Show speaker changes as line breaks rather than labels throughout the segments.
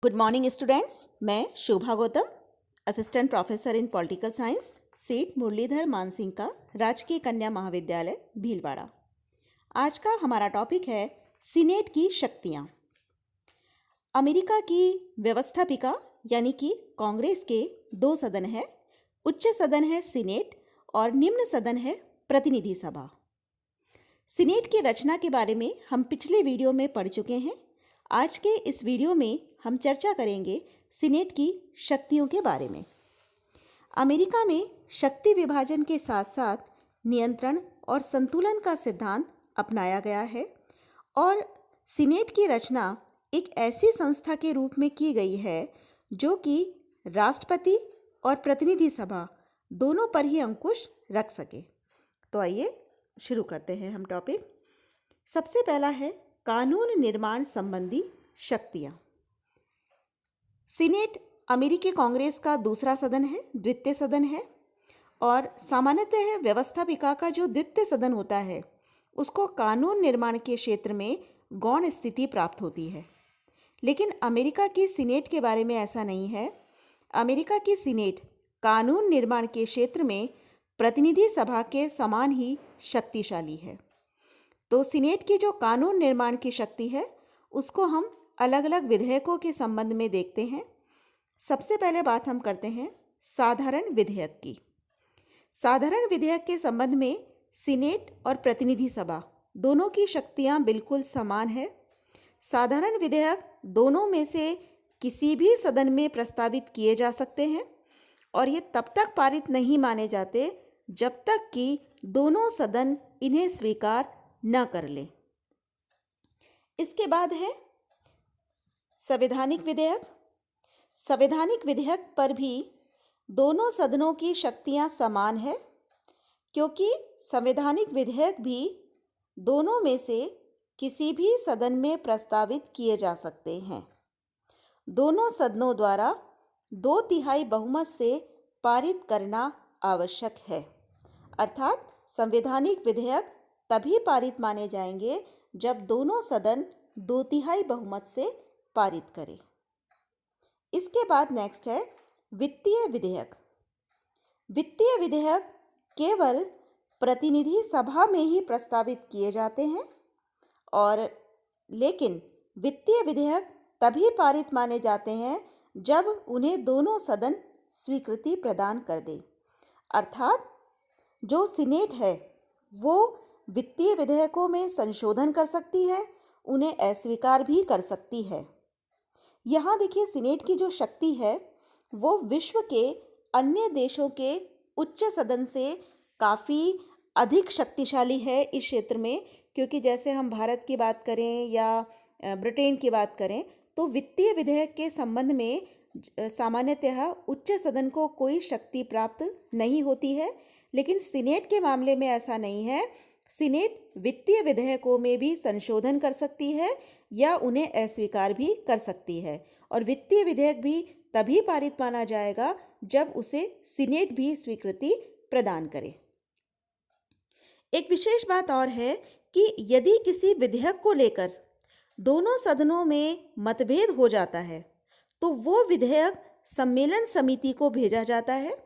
Good morning students. मैं Shobha Gautam, assistant professor in political science, सीट मुरलीधर मानसिंह का राजकीय कन्या महाविद्यालय भीलवाड़ा। आज का हमारा टॉपिक है सीनेट की शक्तियाँ। अमेरिका की व्यवस्थापिका यानी कि कांग्रेस के दो सदन है। उच्च सदन है सीनेट और निम्न सदन है प्रतिनिधि सभा। सीनेट की रचना के बारे में हम पिछले वीडियो में पढ़ चुके हैं। आज के इस वीडियो में हम चर्चा करेंगे सीनेट की शक्तियों के बारे में। अमेरिका में शक्ति विभाजन के साथ साथ नियंत्रण और संतुलन का सिद्धांत अपनाया गया है और सीनेट की रचना एक ऐसी संस्था के रूप में की गई है जो कि राष्ट्रपति और प्रतिनिधि सभा दोनों पर ही अंकुश रख सके। तो आइए शुरू करते हैं हम टॉपिक। सबसे पहला है कानून निर्माण संबंधी शक्तियाँ। सीनेट अमेरिकी कांग्रेस का दूसरा सदन है, द्वितीय सदन है और सामान्यतः व्यवस्थापिका का जो द्वितीय सदन होता है उसको कानून निर्माण के क्षेत्र में गौण स्थिति प्राप्त होती है। लेकिन अमेरिका की सीनेट के बारे में ऐसा नहीं है। अमेरिका की सीनेट कानून निर्माण के क्षेत्र में प्रतिनिधि सभा के समान ही शक्तिशाली है। तो सीनेट की जो कानून निर्माण की शक्ति है उसको हम अलग अलग विधेयकों के संबंध में देखते हैं। सबसे पहले बात हम करते हैं साधारण विधेयक की। साधारण विधेयक के संबंध में सीनेट और प्रतिनिधि सभा दोनों की शक्तियां बिल्कुल समान है। साधारण विधेयक दोनों में से किसी भी सदन में प्रस्तावित किए जा सकते हैं और ये तब तक पारित नहीं माने जाते जब तक कि दोनों सदन इन्हें स्वीकार न कर ले। इसके बाद है संवैधानिक विधेयक। संवैधानिक विधेयक पर भी दोनों सदनों की शक्तियां समान है क्योंकि संवैधानिक विधेयक भी दोनों में से किसी भी सदन में प्रस्तावित किए जा सकते हैं। दोनों सदनों द्वारा 2/3 बहुमत से पारित करना आवश्यक है। अर्थात संवैधानिक विधेयक तभी पारित माने जाएंगे जब दोनों सदन 2/3 बहुमत से पारित करें। इसके बाद नेक्स्ट है वित्तीय विधेयक। वित्तीय विधेयक केवल प्रतिनिधि सभा में ही प्रस्तावित किए जाते हैं और लेकिन वित्तीय विधेयक तभी पारित माने जाते हैं जब उन्हें दोनों सदन स्वीकृति प्रदान कर दे। अर्थात जो सीनेट है वो वित्तीय विधेयकों में संशोधन कर सकती है, उन्हें अस्वीकार भी कर सकती है। यहाँ देखिए सीनेट की जो शक्ति है वो विश्व के अन्य देशों के उच्च सदन से काफ़ी अधिक शक्तिशाली है इस क्षेत्र में, क्योंकि जैसे हम भारत की बात करें या ब्रिटेन की बात करें तो वित्तीय विधेयक के संबंध में सामान्यतः उच्च सदन को कोई शक्ति प्राप्त नहीं होती है। लेकिन सीनेट के मामले में ऐसा नहीं है। सीनेट वित्तीय विधेयकों में भी संशोधन कर सकती है या उन्हें अस्वीकार भी कर सकती है और वित्तीय विधेयक भी तभी पारित माना जाएगा जब उसे सीनेट भी स्वीकृति प्रदान करे। एक विशेष बात और है कि यदि किसी विधेयक को लेकर दोनों सदनों में मतभेद हो जाता है तो वो विधेयक सम्मेलन समिति को भेजा जाता है।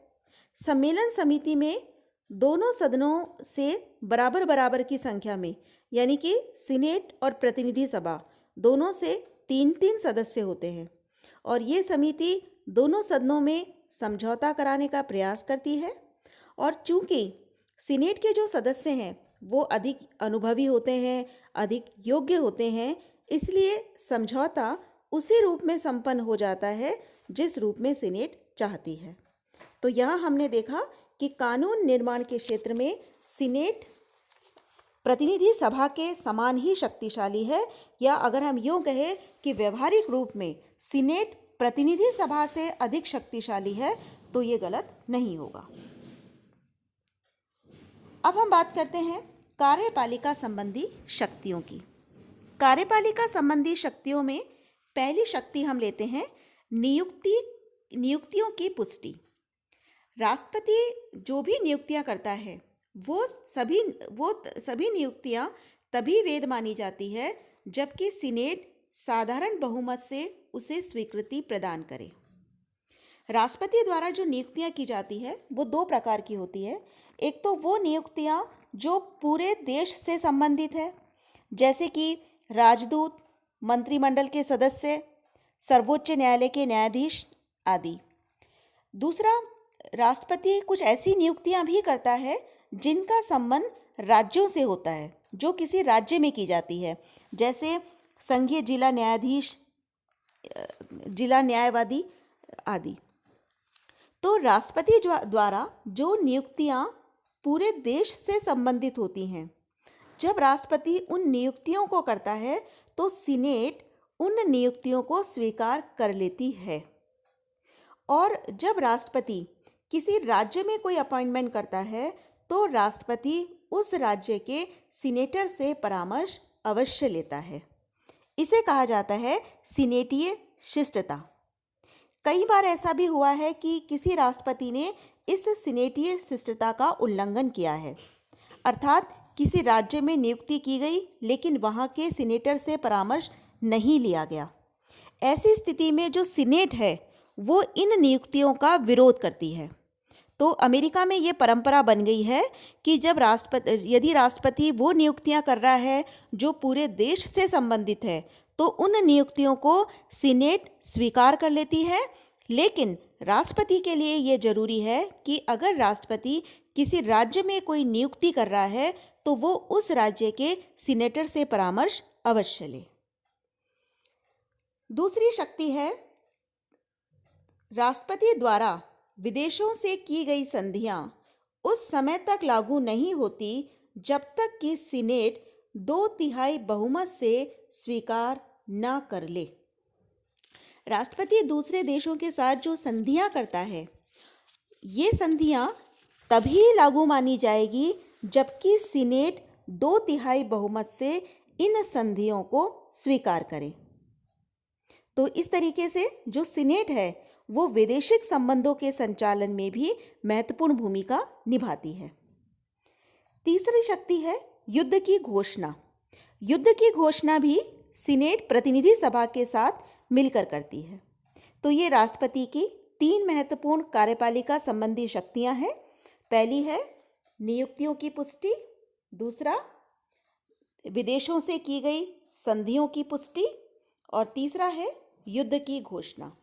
सम्मेलन समिति में दोनों सदनों से बराबर बराबर की संख्या में यानी कि सीनेट और प्रतिनिधि सभा दोनों से 3-3 सदस्य होते हैं और ये समिति दोनों सदनों में समझौता कराने का प्रयास करती है। और चूंकि सीनेट के जो सदस्य हैं वो अधिक अनुभवी होते हैं, अधिक योग्य होते हैं, इसलिए समझौता उसी रूप में संपन्न हो जाता है जिस रूप में सीनेट चाहती है। तो यहाँ हमने देखा कि कानून निर्माण के क्षेत्र में सीनेट प्रतिनिधि सभा के समान ही शक्तिशाली है, या अगर हम यूँ कहें कि व्यवहारिक रूप में सीनेट प्रतिनिधि सभा से अधिक शक्तिशाली है तो ये गलत नहीं होगा। अब हम बात करते हैं कार्यपालिका संबंधी शक्तियों की। कार्यपालिका संबंधी शक्तियों में पहली शक्ति हम लेते हैं नियुक्तियों की पुष्टि। राष्ट्रपति जो भी नियुक्तियां करता है वो सभी नियुक्तियां तभी वैध मानी जाती है जबकि सीनेट साधारण बहुमत से उसे स्वीकृति प्रदान करे। राष्ट्रपति द्वारा जो नियुक्तियां की जाती है वो दो प्रकार की होती है। एक तो वो नियुक्तियां जो पूरे देश से संबंधित है, जैसे कि राजदूत, मंत्रिमंडल के सदस्य, सर्वोच्च न्यायालय के न्यायाधीश आदि। दूसरा, राष्ट्रपति कुछ ऐसी नियुक्तियां भी करता है जिनका संबंध राज्यों से होता है, जो किसी राज्य में की जाती है, जैसे संघीय जिला न्यायाधीश, जिला न्यायवादी आदि। तो राष्ट्रपति द्वारा जो नियुक्तियां पूरे देश से संबंधित होती हैं, जब राष्ट्रपति उन नियुक्तियों को करता है तो सीनेट उन नियुक्तियों को स्वीकार कर लेती है। और जब राष्ट्रपति किसी राज्य में कोई अपॉइंटमेंट करता है तो राष्ट्रपति उस राज्य के सीनेटर से परामर्श अवश्य लेता है। इसे कहा जाता है सीनेटीय शिष्टता। कई बार ऐसा भी हुआ है कि किसी राष्ट्रपति ने इस सीनेटीय शिष्टता का उल्लंघन किया है, अर्थात किसी राज्य में नियुक्ति की गई लेकिन वहाँ के सीनेटर से परामर्श नहीं लिया गया। ऐसी स्थिति में जो सीनेट है वो इन नियुक्तियों का विरोध करती है। तो अमेरिका में ये परंपरा बन गई है कि जब यदि राष्ट्रपति वो नियुक्तियां कर रहा है जो पूरे देश से संबंधित है तो उन नियुक्तियों को सीनेट स्वीकार कर लेती है। लेकिन राष्ट्रपति के लिए ये जरूरी है कि अगर राष्ट्रपति किसी राज्य में कोई नियुक्ति कर रहा है तो वो उस राज्य के सीनेटर से परामर्श अवश्य ले। दूसरी शक्ति है, राष्ट्रपति द्वारा विदेशों से की गई संधियां उस समय तक लागू नहीं होती जब तक कि सीनेट 2/3 बहुमत से स्वीकार न कर ले। राष्ट्रपति दूसरे देशों के साथ जो संधियां करता है, ये संधियां तभी लागू मानी जाएगी जबकि सीनेट 2/3 बहुमत से इन संधियों को स्वीकार करे। तो इस तरीके से जो सीनेट है वो वैदेशिक संबंधों के संचालन में भी महत्वपूर्ण भूमिका निभाती है। तीसरी शक्ति है युद्ध की घोषणा। युद्ध की घोषणा भी सीनेट प्रतिनिधि सभा के साथ मिलकर करती है। तो ये राष्ट्रपति की 3 महत्वपूर्ण कार्यपालिका संबंधी शक्तियां हैं। पहली है नियुक्तियों की पुष्टि, दूसरा विदेशों से की गई संधियों की पुष्टि और तीसरा है युद्ध की घोषणा।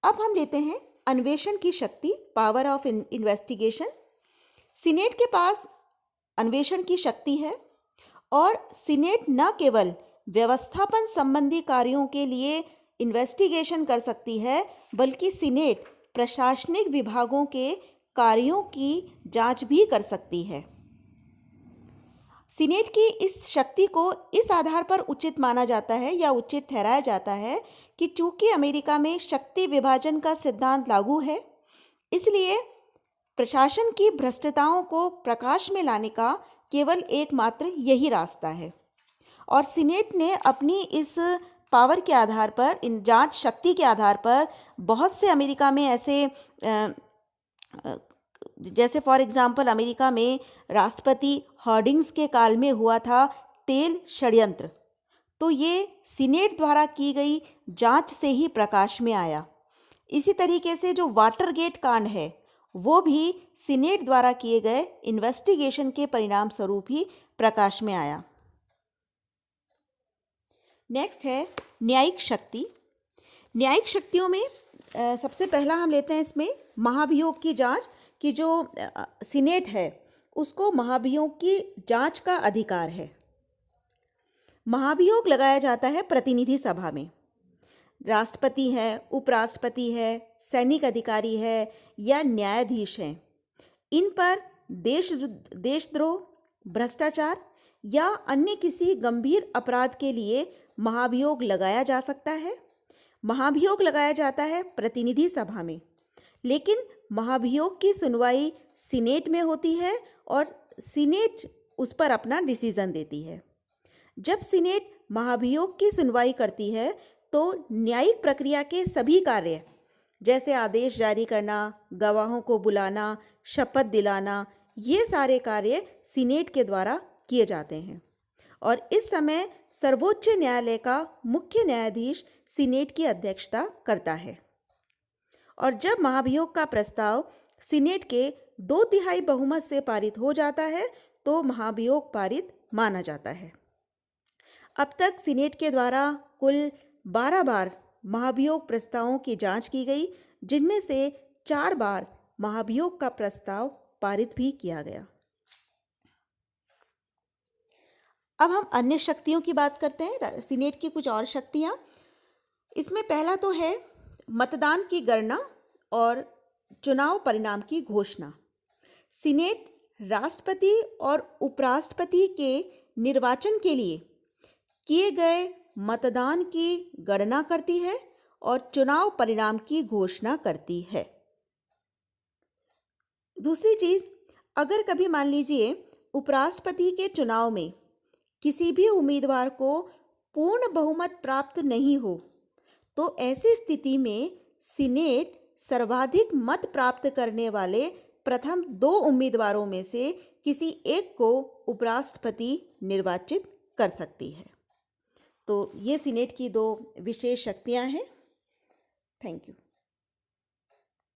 अब हम लेते हैं अन्वेषण की शक्ति, पावर ऑफ इन्वेस्टिगेशन। सीनेट के पास अन्वेषण की शक्ति है और सीनेट न केवल व्यवस्थापन संबंधी कार्यों के लिए इन्वेस्टिगेशन कर सकती है बल्कि सीनेट प्रशासनिक विभागों के कार्यों की जांच भी कर सकती है। सीनेट की इस शक्ति को इस आधार पर उचित माना जाता है या उचित ठहराया जाता है कि चूंकि अमेरिका में शक्ति विभाजन का सिद्धांत लागू है, इसलिए प्रशासन की भ्रष्टताओं को प्रकाश में लाने का केवल एकमात्र यही रास्ता है। और सीनेट ने अपनी इस पावर के आधार पर, इन जांच शक्ति के आधार पर बहुत से अमेरिका में ऐसे जैसे फॉर एग्जांपल अमेरिका में राष्ट्रपति हार्डिंग्स के काल में हुआ था तेल षड्यंत्र, तो ये सीनेट द्वारा की गई जांच से ही प्रकाश में आया। इसी तरीके से जो वाटरगेट कांड है वो भी सीनेट द्वारा किए गए इन्वेस्टिगेशन के परिणाम स्वरूप ही प्रकाश में आया। नेक्स्ट है न्यायिक शक्ति। न्यायिक शक्तियों में सबसे पहला हम लेते हैं इसमें महाभियोग की जांच, कि जो सीनेट है उसको महाभियोग की जांच का अधिकार है। महाभियोग लगाया जाता है प्रतिनिधि सभा में। राष्ट्रपति है, उपराष्ट्रपति है, सैनिक अधिकारी है या न्यायाधीश हैं, इन पर देशद्रोह, भ्रष्टाचार या अन्य किसी गंभीर अपराध के लिए महाभियोग लगाया जा सकता है। महाभियोग लगाया जाता है प्रतिनिधि सभा में, लेकिन महाभियोग की सुनवाई सीनेट में होती है और सीनेट उस पर अपना डिसीजन देती है। जब सीनेट महाभियोग की सुनवाई करती है तो न्यायिक प्रक्रिया के सभी कार्य जैसे आदेश जारी करना, गवाहों को बुलाना, शपथ दिलाना, ये सारे कार्य सीनेट के द्वारा किए जाते हैं। और इस समय सर्वोच्च न्यायालय का मुख्य न्यायाधीश सीनेट की अध्यक्षता करता है। और जब महाभियोग का प्रस्ताव सीनेट के 2/3 बहुमत से पारित हो जाता है तो महाभियोग पारित माना जाता है। अब तक सीनेट के द्वारा कुल 12 बार महाभियोग प्रस्तावों की जांच की गई, जिनमें से 4 बार महाभियोग का प्रस्ताव पारित भी किया गया। अब हम अन्य शक्तियों की बात करते हैं, सीनेट की कुछ और शक्तियां। इसमें पहला तो है मतदान की गणना और चुनाव परिणाम की घोषणा। सीनेट राष्ट्रपति और उपराष्ट्रपति के निर्वाचन के लिए किए गए मतदान की गणना करती है और चुनाव परिणाम की घोषणा करती है। दूसरी चीज, अगर कभी मान लीजिए उपराष्ट्रपति के चुनाव में किसी भी उम्मीदवार को पूर्ण बहुमत प्राप्त नहीं हो, तो ऐसी स्थिति में सीनेट सर्वाधिक मत प्राप्त करने वाले प्रथम 2 उम्मीदवारों में से किसी एक को उपराष्ट्रपति निर्वाचित कर सकती है। तो ये सीनेट की 2 विशेष शक्तियां हैं। Thank you.